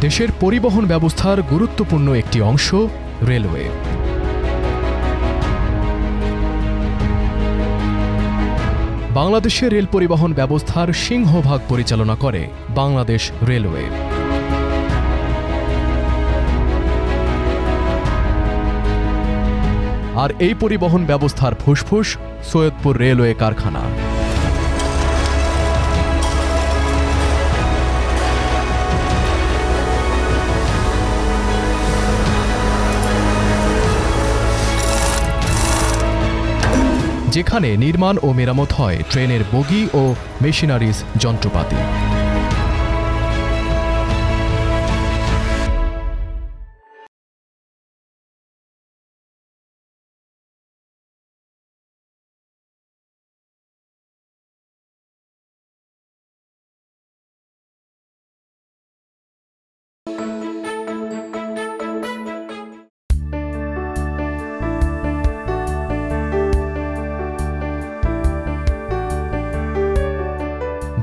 দেশের পরিবহন ব্যবস্থার গুরুত্বপূর্ণ একটি অংশ রেলওয়ে। বাংলাদেশের রেল পরিবহন ব্যবস্থার সিংহভাগ পরিচালনা করে বাংলাদেশ রেলওয়ে। আর এই পরিবহন ব্যবস্থার ফুসফুস সৈয়দপুর রেলওয়ে কারখানা। যেখানে নির্মাণ ও মেরামত হয় ট্রেনের বগি ও মেশিনারিজ যন্ত্রপাতি।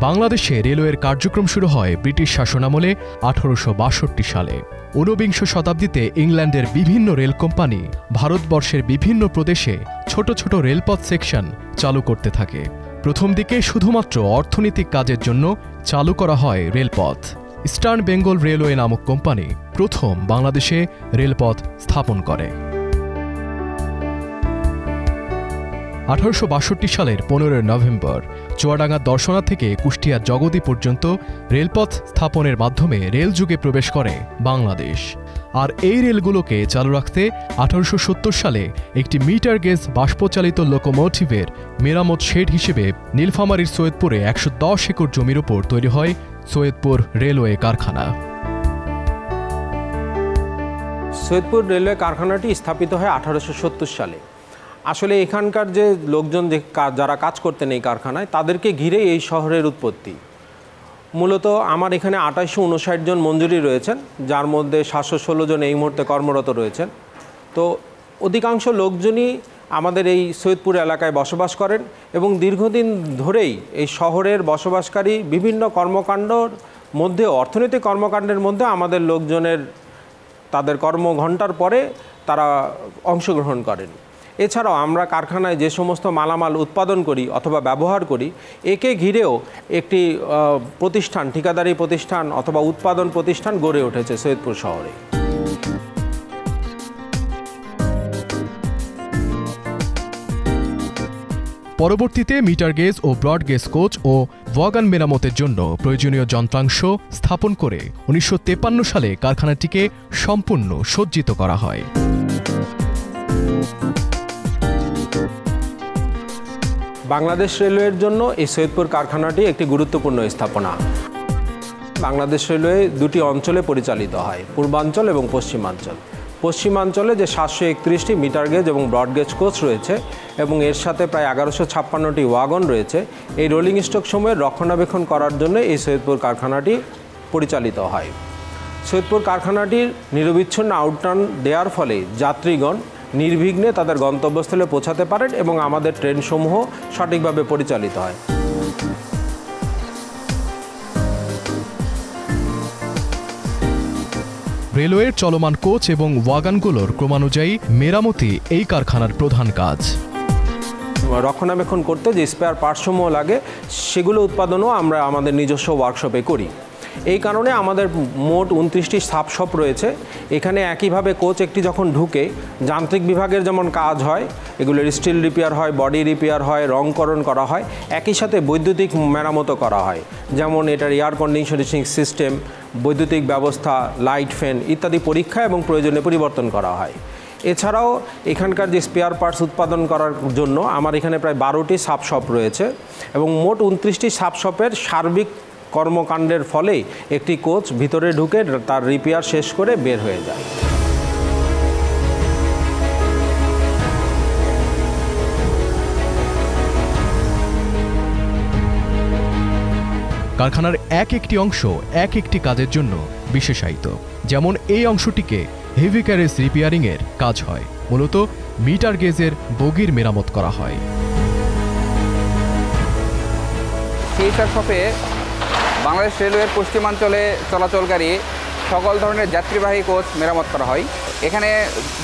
বাংলাদেশে রেলওয়ের কার্যক্রম শুরু হয় ব্রিটিশ শাসনামলে 1862 সালে। ঊনবিংশ শতাব্দীতে ইংল্যান্ডের বিভিন্ন রেল কোম্পানি ভারতবর্ষের বিভিন্ন প্রদেশে ছোট ছোট রেলপথ সেকশন চালু করতে থাকে। প্রথম দিকে শুধুমাত্র অর্থনৈতিক কাজের জন্য চালু করা হয় রেলপথ। ইস্টার্ন বেঙ্গল রেলওয়ে নামক কোম্পানি প্রথম বাংলাদেশে রেলপথ স্থাপন করে। 1862 সালের 15 নভেম্বর চুয়াডাঙ্গা দর্শনা থেকে কুষ্টিয়ার জগদী পর্যন্ত রেলপথ স্থাপনের মাধ্যমে রেল যুগে প্রবেশ করে বাংলাদেশ। আর এই রেলগুলোকে চালু রাখতে 1870 সালে একটি মিটার গেজ বাষ্পচালিত লোকোমোটিভের মেরামত শেড হিসেবে নীলফামারীর সৈয়দপুরে 110 একর জমির উপর তৈরি হয় সৈয়দপুর রেলওয়ে কারখানা। সৈয়দপুর রেলওয়ে কারখানাটি স্থাপিত হয় 1870 সালে। আসলে এখানকার যে লোকজন যারা কাজ করতেন এই কারখানায়, তাদেরকে ঘিরে এই শহরের উৎপত্তি। মূলত আমার এখানে 2859 জন মঞ্জুরি রয়েছেন, যার মধ্যে 716 জন এই মুহূর্তে কর্মরত রয়েছেন। তো অধিকাংশ লোকজনই আমাদের এই সৈয়দপুর এলাকায় বসবাস করেন এবং দীর্ঘদিন ধরেই এই শহরের বসবাসকারী বিভিন্ন কর্মকাণ্ডর মধ্যে, অর্থনৈতিক কর্মকাণ্ডের মধ্যে আমাদের লোকজনের তাদের কর্মঘণ্টার পরে তারা অংশগ্রহণ করেন। এছাড়াও আমরা কারখানায় যে সমস্ত মালামাল উৎপাদন করি অথবা ব্যবহার করি, একে ঘিরেও একটি প্রতিষ্ঠান, ঠিকাদারি প্রতিষ্ঠান অথবা উৎপাদন প্রতিষ্ঠান গড়ে উঠেছে সৈয়দপুর শহরে। পরবর্তীতে মিটার গেজ ও ব্রড গেজ কোচ ও ওয়াগন মেরামতের জন্য প্রয়োজনীয় যন্ত্রাংশ স্থাপন করে 1953 সালে কারখানাটিকে সম্পূর্ণ সজ্জিত করা হয়। বাংলাদেশ রেলওয়ের জন্য এই সৈয়দপুর কারখানাটি একটি গুরুত্বপূর্ণ স্থাপনা। বাংলাদেশ রেলওয়ে দুটি অঞ্চলে পরিচালিত হয়, পূর্বাঞ্চল এবং পশ্চিমাঞ্চল। পশ্চিমাঞ্চলে যে 731টি মিটার গেজ এবং ব্রড গেজ কোচ রয়েছে এবং এর সাথে প্রায় 1156টি ওয়াগন রয়েছে, এই রোলিং স্টক সময়ের রক্ষণাবেক্ষণ করার জন্য এই সৈয়দপুর কারখানাটি পরিচালিত হয়। সৈয়দপুর কারখানাটির নিরবিচ্ছিন্ন আউটরান দেওয়ার ফলে যাত্রীগণ নির্বিঘ্নে তাদের গন্তব্যস্থলে পৌঁছাতে পারেন এবং আমাদের ট্রেনসমূহ সঠিকভাবে পরিচালিত হয়। রেলওয়ের চলমান কোচ এবং ওয়াগনগুলোর ক্রমানুযায়ী মেরামতি এই কারখানার প্রধান কাজ। রক্ষণাবেক্ষণ করতে যে স্পেয়ার পার্টসমূহ লাগে, সেগুলো উৎপাদনও আমরা আমাদের নিজস্ব ওয়ার্কশপে করি। এই কারণে আমাদের মোট 29টি সাবশপ রয়েছে। এখানে একইভাবে কোচ একটি যখন ঢুকে, যান্ত্রিক বিভাগের যেমন কাজ হয়, এগুলোর স্টিল রিপেয়ার হয়, বডি রিপেয়ার হয়, রংকরণ করা হয়, একই সাথে বৈদ্যুতিক মেরামতো করা হয়। যেমন এটার এয়ার কন্ডিশনিং সিস্টেম, বৈদ্যুতিক ব্যবস্থা, লাইট, ফ্যান ইত্যাদি পরীক্ষা এবং প্রয়োজনে পরিবর্তন করা হয়। এছাড়াও এখানকার যে স্পেয়ার পার্টস উৎপাদন করার জন্য আমার এখানে প্রায় 12টি সাবশপ রয়েছে এবং মোট 29টি সাবশপের সার্বিক কর্মকাণ্ডের ফলে একটি কোচ ভিতরে ঢুকে তার রিপেয়ার শেষ করে বের হয়ে যায়। কারখানার এক একটি অংশ এক একটি কাজের জন্য বিশেষায়িত। যেমন এই অংশটিকে হেভি ক্যারেজ রিপেয়ারিং এর কাজ হয়, মূলত মিটার গেজের বগির মেরামত করা হয়। এই শপে বাংলাদেশ রেলওয়ের পশ্চিমাঞ্চলে চলাচলকারী সকল ধরনের যাত্রীবাহী কোচ মেরামত করা হয়। এখানে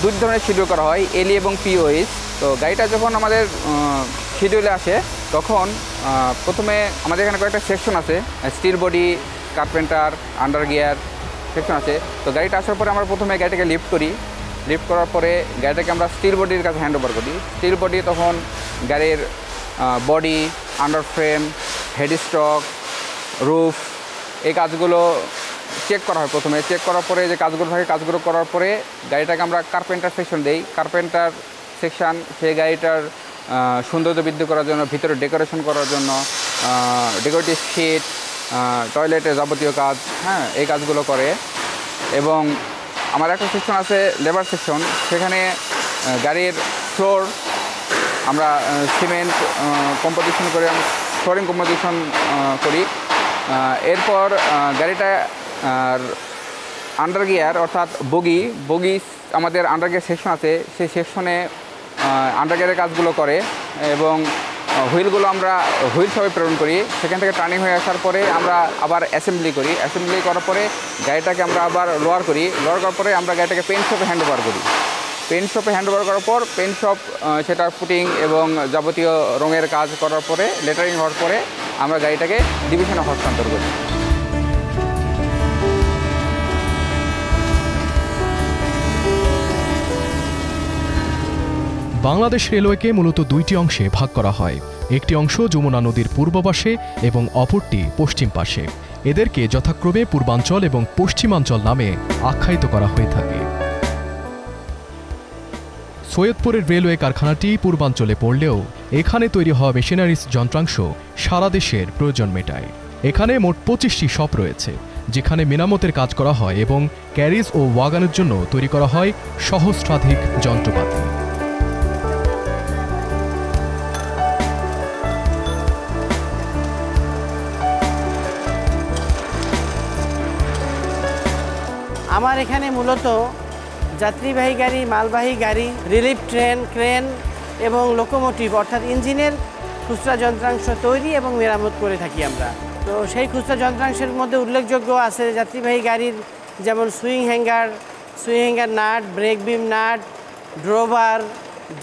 দুই ধরনের শিডিউল করা হয়, এলই এবং পিওএস। তো গাড়িটা যখন আমাদের শিডিউলে আসে তখন প্রথমে আমাদের এখানে কয়েকটা সেকশন আছে, steel body, carpenter, under gear section আছে। তো গাড়িটা আসার পরে আমরা প্রথমে গাড়িটাকে লিফট করি। লিফট করার পরে গাড়িটাকে আমরা স্টিল বডির কাছে হ্যান্ড ওভার করি। স্টিল বডি তখন গাড়ির body, under frame, head stock, roof এই কাজগুলো চেক করা হয়। প্রথমে চেক করার পরে যে কাজগুলো থাকে কাজগুলো করার পরে গাড়িটাকে আমরা কার্পেন্টার সেকশন দেই। কার্পেন্টার সেকশন সেই গাড়িটার সৌন্দর্য বৃদ্ধি করার জন্য, ভিতরে ডেকোরেশন করার জন্য, ডেকোরেটিভ শিট, টয়লেটের যাবতীয় কাজ, হ্যাঁ এই কাজগুলো করে। এবং আমার একটা সেকশন আছে লেবার সেকশন, সেখানে গাড়ির ফ্লোর আমরা সিমেন্ট কম্পোজিশন করে ফ্লোরিং কম্পোজিশন করি। এরপর গাড়িটা আন্ডার গিয়ার অর্থাৎ বগি আমাদের আন্ডার গিয়ার সেকশন আছে, সেই সেকশনে আন্ডার গিয়ারের কাজগুলো করে। এবং হুইলগুলো আমরা হুইল সবাই প্রেরণ করি। সেখান থেকে টার্নিং হয়ে আসার পরে আমরা আবার অ্যাসেম্বলি করি। অ্যাসেম্বলি করার পরে গাড়িটাকে আমরা আবার লোয়ার করি। লোয়ার করার পরে আমরা গাড়িটাকে পেইন্ট শপে হ্যান্ড ওভার করি। পেইন্ট শপে হ্যান্ড ওভার করার পর পেইন্ট শপ সেটা পুটিং এবং যাবতীয় রঙের কাজ করার পরে, লেটারিং হওয়ার পরে আমরা গাড়িটাকে ডিভিশনে হস্তান্তর করি। বাংলাদেশ রেলওয়েকে মূলত দুইটি অংশে ভাগ করা হয়। একটি অংশ যমুনা নদীর পূর্ব পাশে এবং অপরটি পশ্চিম পাশে। এদেরকে যথাক্রমে পূর্বাঞ্চল এবং পশ্চিমাঞ্চল নামে আখ্যায়িত করা হয়ে থাকে। সৈয়দপুরের রেলওয়ে কারখানাটি পূর্বাঞ্চলে পড়লেও এখানে তৈরি হওয়া মেশিনারিজ যন্ত্রাংশ সারা দেশের প্রয়োজন মেটায়। এখানে মোট 25টি শপ রয়েছে, যেখানে মেরামতের কাজ করা হয় এবং ক্যারিজ ও ওয়াগনের জন্য তৈরি করা হয় সহস্রাধিক যন্ত্রপাতি। আমার এখানে মূলত যাত্রীবাহী গাড়ি, মালবাহী গাড়ি, রিলিফ ট্রেন, ক্রেন এবং লোকোমোটিভ অর্থাৎ ইঞ্জিনের খুচরা যন্ত্রাংশ তৈরি এবং মেরামত করে থাকি আমরা। তো সেই খুচরা যন্ত্রাংশের মধ্যে উল্লেখযোগ্য আছে যাত্রীবাহী গাড়ির যেমন সুইং হ্যাঙ্গার নাট, ব্রেক বিম নাট, ড্রোভার,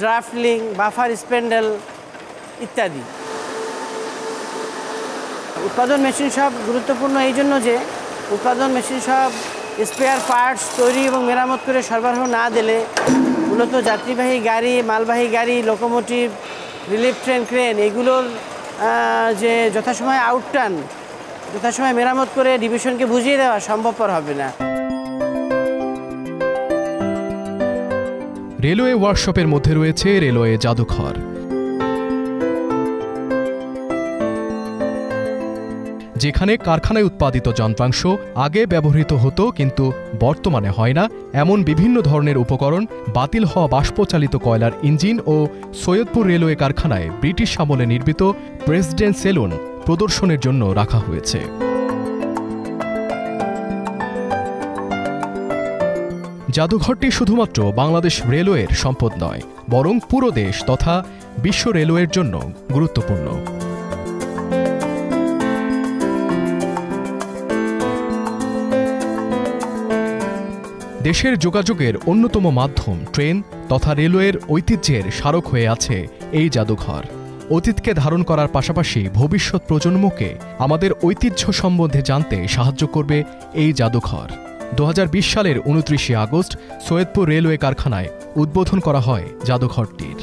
ড্রাফলিং, বাফার স্প্যান্ডেল ইত্যাদি। উৎপাদন মেশিন শপ গুরুত্বপূর্ণ এই জন্য যে উৎপাদন মেশিন শপ স্পেয়ার পার্টস তৈরি এবং মেরামত করে সরবরাহ না দিলে মূলত যাত্রীবাহী গাড়ি, মালবাহী গাড়ি, লোকোমোটিভ, রিলিফ ট্রেন, ক্রেন এগুলোর যে যথাসময়ে আউটটার্ন, যথাসময়ে মেরামত করে ডিভিশনকে বুঝিয়ে দেওয়া সম্ভবপর হবে না। রেলওয়ে ওয়ার্কশপের মধ্যে রয়েছে রেলওয়ে জাদুঘর, যেখানে কারখানায় উৎপাদিত যন্ত্রাংশ আগে ব্যবহৃত হতো কিন্তু বর্তমানে হয় না এমন বিভিন্ন ধরনের উপকরণ বাতিল হওয়া বাষ্পচালিত কয়লার ইঞ্জিন ও সৈয়দপুর রেলওয়ে কারখানায় ব্রিটিশ আমলে নির্মিত প্রেসিডেন্ট সেলুন প্রদর্শনের জন্য রাখা হয়েছে। জাদুঘরটি শুধুমাত্র বাংলাদেশ রেলওয়ের সম্পদ নয়, বরং পুরো দেশ তথা বিশ্ব রেলওয়ের জন্য গুরুত্বপূর্ণ। দেশের যোগাযোগের অন্যতম মাধ্যম ট্রেন তথা রেলওয়ের ঐতিহ্যের স্মারক হয়ে আছে এই জাদুঘর। অতীতকে ধারণ করার পাশাপাশি ভবিষ্যৎ প্রজন্মকে আমাদের ঐতিহ্য সম্বন্ধে জানতে সাহায্য করবে এই জাদুঘর। 2020 সালের 29 আগস্ট সৈয়দপুর রেলওয়ে কারখানায় উদ্বোধন করা হয় জাদুঘরটির।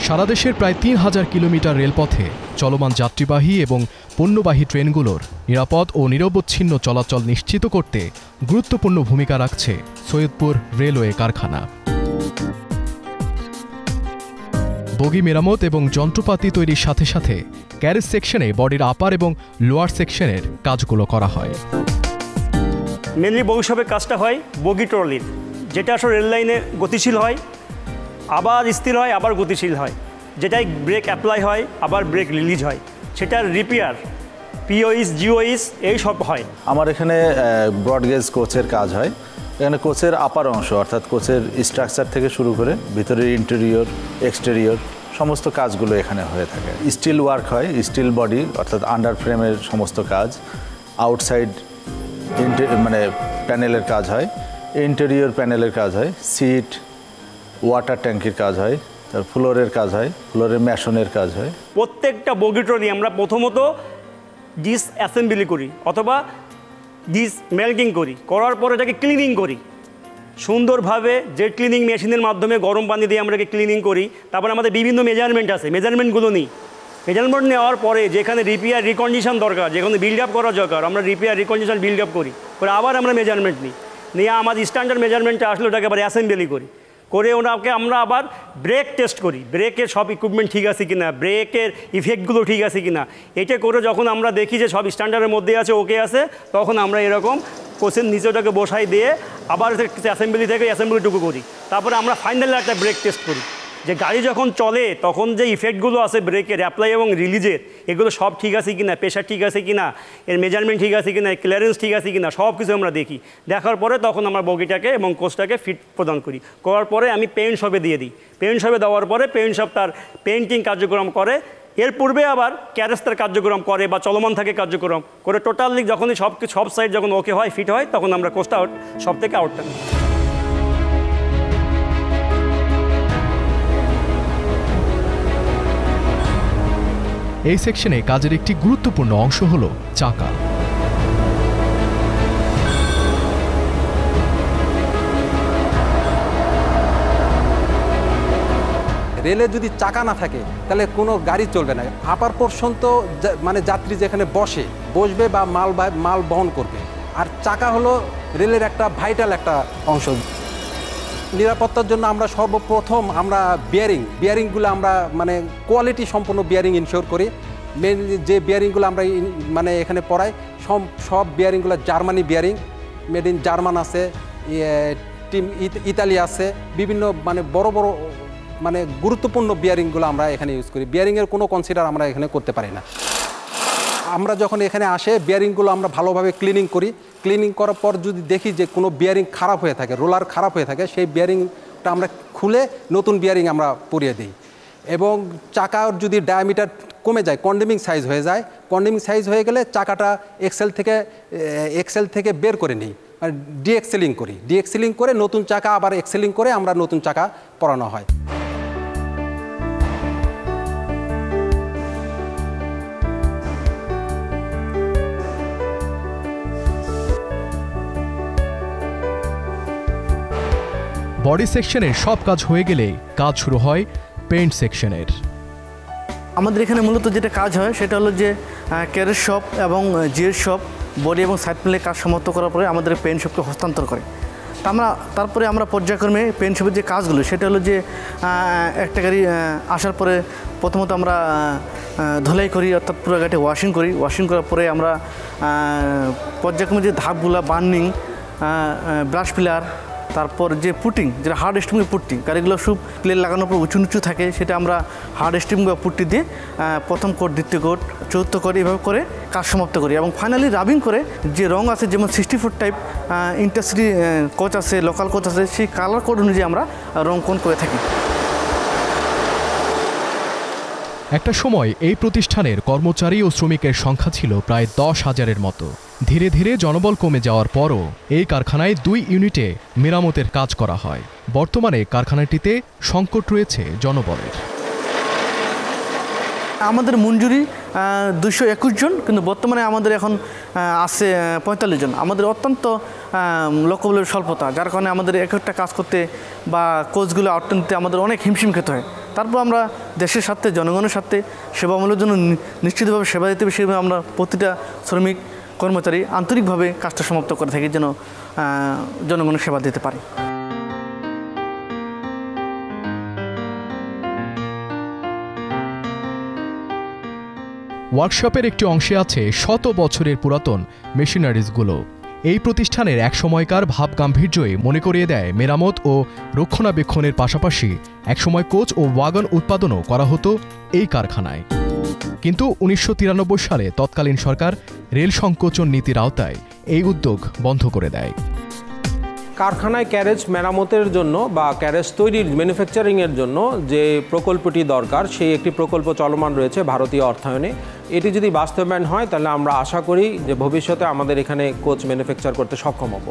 সারা দেশের প্রায় 3000 কিলোমিটার রেলপথে চলমান যাত্রীবাহী এবং পণ্যবাহী ট্রেনগুলোর নিরাপদ ও নিরবচ্ছিন্ন চলাচল নিশ্চিত করতে গুরুত্বপূর্ণ ভূমিকা রাখছে সৈয়দপুর রেলওয়ে কারখানা। বগি মেরামত এবং যন্ত্রপাতি তৈরির সাথে সাথে ক্যারেজ সেকশনে বডির আপার এবং লোয়ার সেকশনের কাজগুলো করা হয়। মেনলি বগি শপের কাজটা হয় বগি ট্রলির, যেটা আসলে রেল লাইনে গতিশীল হয় আবার স্থির হয়, আবার গতিশীল হয়, যেটাই ব্রেক অ্যাপ্লাই হয় আবার ব্রেক রিলিজ হয়, সেটার রিপেয়ার পিওইস জিওইস এই সব হয়। আমার এখানে ব্রডগেজ কোচের কাজ হয়। এখানে কোচের আপার অংশ অর্থাৎ কোচের স্ট্রাকচার থেকে শুরু করে ভিতরের ইন্টেরিয়র এক্সটেরিয়র সমস্ত কাজগুলো এখানে হয়ে থাকে। স্টিল ওয়ার্ক হয়, স্টিল বডি অর্থাৎ আন্ডার ফ্রেমের সমস্ত কাজ, আউটসাইড মানে প্যানেলের কাজ হয়, ইন্টেরিয়র প্যানেলের কাজ হয়, সিট ওয়াটার ট্যাঙ্কির কাজ হয়, তার ফ্লোরের কাজ হয়, ফ্লোরের ম্যাশনের কাজ হয়। প্রত্যেকটা বগিট্রনই আমরা প্রথমত ডিস অ্যাসেম্বলি করি অথবা ডিস মেল্টিং করি, করার পরে এটাকে ক্লিনিং করি সুন্দরভাবে, জেট ক্লিনিং মেশিনের মাধ্যমে গরম পানি দিয়ে আমরা ক্লিনিং করি। তারপর আমাদের বিভিন্ন মেজারমেন্ট আছে, মেজারমেন্টগুলো নিই, মেজারমেন্ট নেওয়ার পরে যেখানে রিপেয়ার রিকন্ডিশন দরকার, যেখানে বিল্ড আপ করা দরকার, আমরা রিপেয়ার রিকন্ডিশন বিল্ড আপ করি, করে আবার আমরা মেজারমেন্ট নিই, নিয়ে আমাদের স্ট্যান্ডার্ড মেজারমেন্টটা আসলে ওটাকে আবার অ্যাসেম্বলি করি, করে ওনাকে আমরা আবার ব্রেক টেস্ট করি, ব্রেকের সব ইকুইপমেন্ট ঠিক আছে কিনা, ব্রেকের ইফেক্টগুলো ঠিক আছে কিনা। এটা করে যখন আমরা দেখি যে সব স্ট্যান্ডার্ডের মধ্যে আছে, ওকে আছে, তখন আমরা এরকম কোচের নিচে ওটাকে বসাই দিয়ে আবার অ্যাসেম্বলি থেকে অ্যাসেম্বলিটুকু করি। তারপরে আমরা ফাইনালি একটা ব্রেক টেস্ট করি, যে গাড়ি যখন চলে তখন যে ইফেক্টগুলো আছে ব্রেকের অ্যাপ্লাই এবং রিলিজের, এগুলো সব ঠিক আছে কিনা, প্রেশার ঠিক আছে কিনা, এর মেজারমেন্ট ঠিক আছে কিনা, ক্লিয়ারেন্স ঠিক আছে কিনা, সব কিছু আমরা দেখি। দেখার পরে তখন আমরা বগিটাকে এবং কোচটাকে ফিট প্রদান করি, করার পরে আমি পেইন্ট শপে দিয়ে দিই। পেইন্ট শপে দেওয়ার পরে পেইন্ট শপ তার পেইন্টিং কার্যক্রম করে, এর পূর্বে আবার ক্যারেস্তার কার্যক্রম করে বা চলমান থাকে কার্যক্রম করে। টোটালি যখনই সব সাইড যখন ওকে হয়, ফিট হয়, তখন আমরা কোচটা সব থেকে আউটটা নিই। এই সেকশনে কাজের একটি গুরুত্বপূর্ণ অংশ হলো চাকা। রেলে যদি চাকা না থাকে তাহলে কোনো গাড়ি চলবে না। আপার পোর্শন তো মানে যাত্রী যেখানে বসবে বা মাল বহন করবে, আর চাকা হলো রেলের একটা ভাইটাল একটা অংশ। নিরাপত্তার জন্য আমরা সর্বপ্রথম আমরা বিয়ারিংগুলো আমরা মানে কোয়ালিটি সম্পন্ন বিয়ারিং ইনশিওর করি। মেনলি যে বিয়ারিংগুলো আমরা মানে এখানে পড়াই সব বিয়ারিংগুলো Germany bearing, made in German আছে, টিম ইতালি আছে, বিভিন্ন মানে বড় বড় মানে গুরুত্বপূর্ণ বিয়ারিংগুলো আমরা এখানে ইউজ করি। বিয়ারিংয়ের কোনো কনসিডার আমরা এখানে করতে পারি না। আমরা যখন এখানে আসে বিয়ারিংগুলো আমরা ভালোভাবে ক্লিনিং করি। ক্লিনিং করার পর যদি দেখি যে কোনো বিয়ারিং খারাপ হয়ে থাকে, রোলার খারাপ হয়ে থাকে, সেই বিয়ারিংটা আমরা খুলে নতুন বিয়ারিং আমরা পরিয়ে দিই। এবং চাকার যদি ডায়ামিটার কমে যায়, কন্ডেমিং সাইজ হয়ে যায়, কন্ডেমিং সাইজ হয়ে গেলে চাকাটা এক্সেল থেকে বের করে নিই, মানে ডিএক্সেলিং করে নতুন চাকা আবার এক্সেলিং করে আমরা নতুন চাকা পরানো হয়। বডি সেকশনের সব কাজ হয়ে গেলে কাজ শুরু হয় পেইন্ট সেকশনের। আমাদের এখানে মূলত যেটা কাজ হয় সেটা হলো যে ক্যারেজ শপ এবং জিএর শপ বডি এবং সাইড প্যানেলের কাজ সমাপ্ত করার পরে আমাদের পেইন্ট শপকে হস্তান্তর করে। তারপরে আমরা পর্যায়ক্রমে পেইন্ট শপের যে কাজগুলো সেটা হলো যে একটা গাড়ি আসার পরে প্রথমত আমরা ধুলাই করি, অর্থাৎ পুরো গাড়িতে ওয়াশিং করার পরে আমরা পর্যায়ক্রমে যে ধাপগুলো বার্নিং, ব্রাশ পিলার, তারপর যে পুটিং, যেটা হার্ড স্টিমিং পুট্টি, গাড়িগুলো সব প্লেট লাগানোর পর উঁচু থাকে, সেটা আমরা হার্ড স্টিমিং বা পুট্টি দিয়ে প্রথম কোট, দ্বিতীয় কোট, চতুর্থ কোট এভাবে করে কাজ সমাপ্ত করি। এবং ফাইনালি রাবিং করে যে রং আছে, যেমন 64 টাইপ ইন্টারসিটি কোচ আছে, লোকাল কোচ আছে, সেই কালার কোড অনুযায়ী আমরা রং কোন করে থাকি। একটা সময় এই প্রতিষ্ঠানের কর্মচারী ও শ্রমিকের সংখ্যা ছিল প্রায় 10,000-এর মতো। ধীরে ধীরে জনবল কমে যাওয়ার পরও এই কারখানায় 2 ইউনিটে মেরামতের কাজ করা হয়। বর্তমানে কারখানাটিতে সংকট রয়েছে জনবলের। আমাদের মঞ্জুরি 221 জন, কিন্তু বর্তমানে আমাদের এখন আছে 45 জন। আমাদের অত্যন্ত লোকবলের স্বল্পতা, যার কারণে আমাদের একটা কাজ করতে বা কোচগুলো আউটপুট নিতে আমাদের অনেক হিমশিম খেতে হয়। তারপর আমরা দেশের স্বার্থে, জনগণের স্বার্থে, সেবামূলকের জন্য নিশ্চিতভাবে সেবা দিতে হবে, সেভাবে আমরা প্রতিটা শ্রমিক কর্মচারী আন্তরিকভাবে কাজটা সমাপ্ত করে থাকি, যেন জনগণের সেবা দিতে পারি। ওয়ার্কশপের একটি অংশে আছে শত বছরের পুরাতন মেশিনারিজগুলো। এই প্রতিষ্ঠানের একসময়কার ভাবগাম্ভীর্যই মনে করিয়ে দেয় মেরামত ও রক্ষণাবেক্ষণের পাশাপাশি একসময় কোচ ও ওয়াগন উৎপাদনও করা হতো এই কারখানায়। কিন্তু ১৯৯৩ সালে তৎকালীন সরকার রেল সংকোচন নীতির আওতায় এই উদ্যোগ বন্ধ করে দেয়। কারখানায় ক্যারেজ মেরামতের জন্য বা ক্যারেজ তৈরির ম্যানুফ্যাকচারিংয়ের জন্য যে প্রকল্পটি দরকার, সেই একটি প্রকল্প চলমান রয়েছে ভারতীয় অর্থায়নে। এটি যদি বাস্তবায়ন হয় তাহলে আমরা আশা করি যে ভবিষ্যতে আমাদের এখানে কোচ ম্যানুফ্যাকচার করতে সক্ষম হব।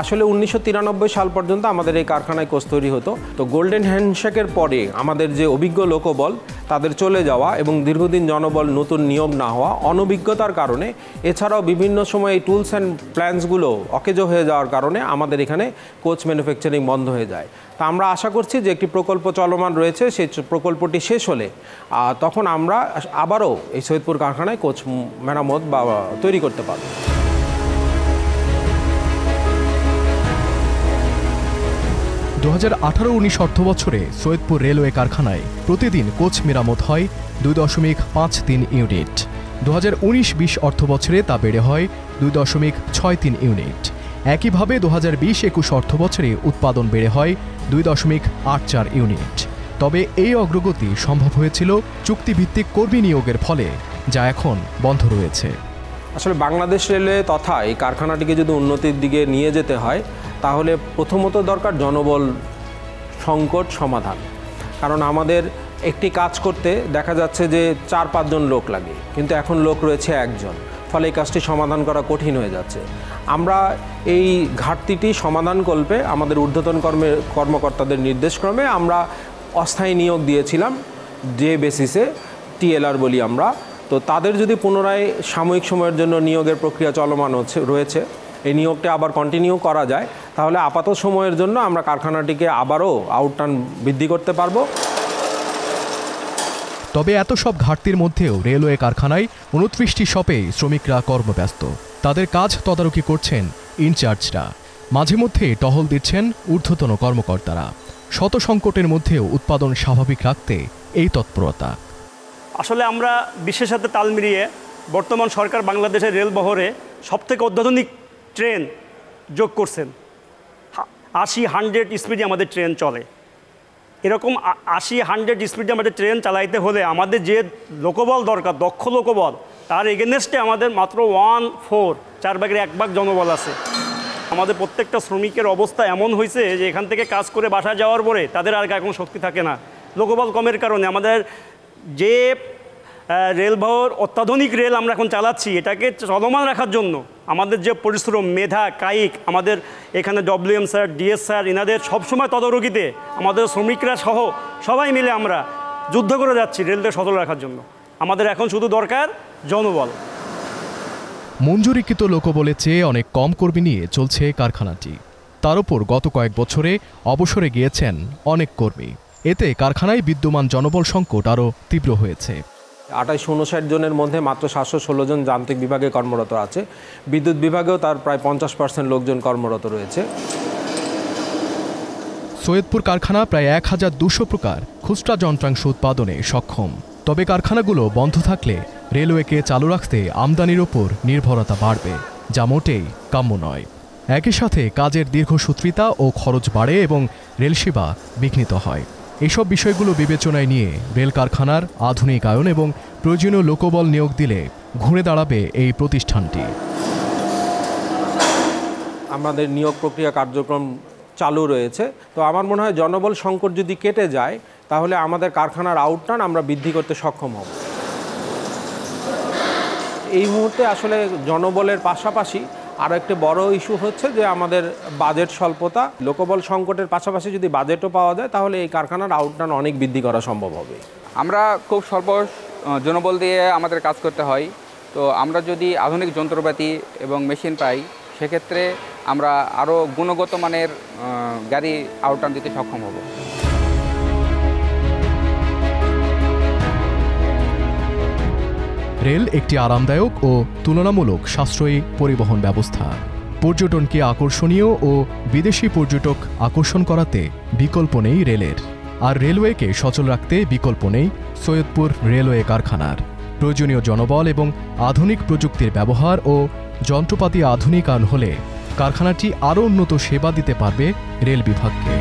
আসলে ১৯৯৩ সাল পর্যন্ত আমাদের এই কারখানায় কোচ তৈরি হতো। তো গোল্ডেন হ্যান্ডশেকের পরে আমাদের যে অভিজ্ঞ লোকবল তাদের চলে যাওয়া এবং দীর্ঘদিন জনবল নতুন নিয়োগ না হওয়া, অনভিজ্ঞতার কারণে, এছাড়াও বিভিন্ন সময় এই টুলস অ্যান্ড প্ল্যান্সগুলো অকেজো হয়ে যাওয়ার কারণে আমাদের এখানে কোচ ম্যানুফ্যাকচারিং বন্ধ হয়ে যায়। তা আমরা আশা করছি যে একটি প্রকল্প চলমান রয়েছে, সেই প্রকল্পটি শেষ হলে তখন আমরা আবারও এই সৈয়দপুর কারখানায় কোচ মেরামত বা তৈরি করতে পারব। ২০১৮-১৯ অর্থবছরে সৈয়দপুর রেলওয়ে কারখানায় প্রতিদিন কোচ মেরামত হয় ২.৫৩ ইউনিট। ২০১৯-২০ অর্থবছরে তা বেড়ে হয় ২.৬৩ ইউনিট। একইভাবে ২০২০-২১ অর্থবছরে উৎপাদন বেড়ে হয় ২.৮৪ ইউনিট। তবে এই অগ্রগতি সম্ভব হয়েছিল চুক্তিভিত্তিক কর্মী নিয়োগের ফলে, যা এখন বন্ধ রয়েছে। আসলে বাংলাদেশ রেলওয়ে তথা এই কারখানাটিকে যদি উন্নতির দিকে নিয়ে যেতে হয় তাহলে প্রথমত দরকার জনবল সংকট সমাধান। কারণ আমাদের একটি কাজ করতে দেখা যাচ্ছে যে ৪-৫ জন লোক লাগে, কিন্তু এখন লোক রয়েছে একজন, ফলে এই কাজটি সমাধান করা কঠিন হয়ে যাচ্ছে। আমরা এই ঘাটতিটি সমাধানকল্পে আমাদের ঊর্ধ্বতন কর্মকর্তাদের নির্দেশক্রমে আমরা অস্থায়ী নিয়োগ দিয়েছিলাম, যে বেসিসে TLR বলি আমরা। তো তাদের যদি পুনরায় সাময়িক সময়ের জন্য নিয়োগের প্রক্রিয়া চলমান রয়েছে, এই নিয়োগটা আবার কন্টিনিউ করা যায়, তাহলে আপাতত সময়ের জন্য আমরা কারখানাটিকে আবারও আউটটার্ন বৃদ্ধি করতে পারবো। তবে এত সব ঘাটতির মধ্যেও রেলওয়ে কারখানায় ২৯টি শপে শ্রমিকরা কর্মব্যস্ত। তাদের কাজ তদারকি করছেন ইনচার্জরা, মাঝে মধ্যে টহল দিচ্ছেন ঊর্ধ্বতন কর্মকর্তারা। শত সংকটের মধ্যেও উৎপাদন স্বাভাবিক রাখতে এই তৎপরতা। আসলে আমরা বিশ্বের সাথে তাল মিলিয়ে বর্তমান সরকার বাংলাদেশের রেলবহরে সবথেকে অত্যাধুনিক ট্রেন যোগ করছেন। 80-100 স্পিডে আমাদের ট্রেন চলে। এরকম 80-100 স্পিডে আমাদের ট্রেন চালাইতে হলে আমাদের যে লোকবল দরকার, দক্ষ লোকবল, তার এগেনস্টে আমাদের মাত্র 1/4, 4/1 জনবল আছে। আমাদের প্রত্যেকটা শ্রমিকের অবস্থা এমন হয়েছে যে এখান থেকে কাজ করে বাসা যাওয়ার পরে তাদের আর এখন শক্তি থাকে না, লোকবল কমের কারণে। আমাদের যে রেলবহর অত্যাধুনিক রেল আমরা এখন চালাচ্ছি, এটাকে চলমান রাখার জন্য আমাদের যে পরিশ্রম, মেধা, কায়িক, আমাদের এখানে WM স্যার, DS স্যার, এনাদের সবসময় তদারকিতে আমাদের শ্রমিকরা সহ সবাই মিলে আমরা যুদ্ধ করে যাচ্ছি রেলকে সচল রাখার জন্য। আমাদের এখন শুধু দরকার জনবল। মঞ্জুরিকৃত লোকবলের চেয়ে অনেক কম কর্মী নিয়ে চলছে কারখানাটি। তার উপর গত কয়েক বছরে অবসরে গিয়েছেন অনেক কর্মী। এতে কারখানায় বিদ্যমান জনবল সংকট আরও তীব্র হয়েছে। ২৮-৫৯ জনের মধ্যে মাত্র ৭১৬ জন যান্ত্রিক বিভাগে কর্মরত আছে। বিদ্যুৎ বিভাগেও তার প্রায় ৫০% লোকজন কর্মরত রয়েছে। সৈয়দপুর কারখানা প্রায় ১,২০০ প্রকার খুচরা যন্ত্রাংশ উৎপাদনে সক্ষম। তবে কারখানাগুলো বন্ধ থাকলে রেলওয়েকে চালু রাখতে আমদানির ওপর নির্ভরতা বাড়বে, যা মোটেই কাম্য নয়। একই সাথে কাজের দীর্ঘসূত্রিতা ও খরচ বাড়ে এবং রেলসেবা বিঘ্নিত হয়। এসব বিষয়গুলো বিবেচনায় নিয়ে রেল কারখানার আধুনিকায়ন এবং প্রয়োজনীয় লোকবল নিয়োগ দিলে ঘুরে দাঁড়াবে এই প্রতিষ্ঠানটি। আমাদের নিয়োগ প্রক্রিয়া কার্যক্রম চালু রয়েছে। তো আমার মনে হয় জনবল সংকট যদি কেটে যায় তাহলে আমাদের কারখানার আউটটার্ন আমরা বৃদ্ধি করতে সক্ষম হব। এই মুহূর্তে আসলে জনবলের পাশাপাশি আরও একটি বড় ইস্যু হচ্ছে যে আমাদের বাজেট স্বল্পতা। লোকবল সংকটের পাশাপাশি যদি বাজেটও পাওয়া যায় তাহলে এই কারখানার আউটটার্ন অনেক বৃদ্ধি করা সম্ভব হবে। আমরা খুব স্বল্প জনবল দিয়ে আমাদের কাজ করতে হয়। তো আমরা যদি আধুনিক যন্ত্রপাতি এবং মেশিন পাই সেক্ষেত্রে আমরা আরও গুণগত মানের গাড়ি আউটটার্ন দিতে সক্ষম হব। রেল একটি আরামদায়ক ও তুলনামূলক সাশ্রয়ী পরিবহন ব্যবস্থা। পর্যটনকে আকর্ষণীয় ও বিদেশি পর্যটক আকর্ষণ করাতে বিকল্প নেই রেলের। আর রেলওয়েকে সচল রাখতে বিকল্প নেই সৈয়দপুর রেলওয়ে কারখানার। প্রয়োজনীয় জনবল এবং আধুনিক প্রযুক্তির ব্যবহার ও যন্ত্রপাতি আধুনিকায়ন হলে কারখানাটি আরও উন্নত সেবা দিতে পারবে রেল বিভাগকে।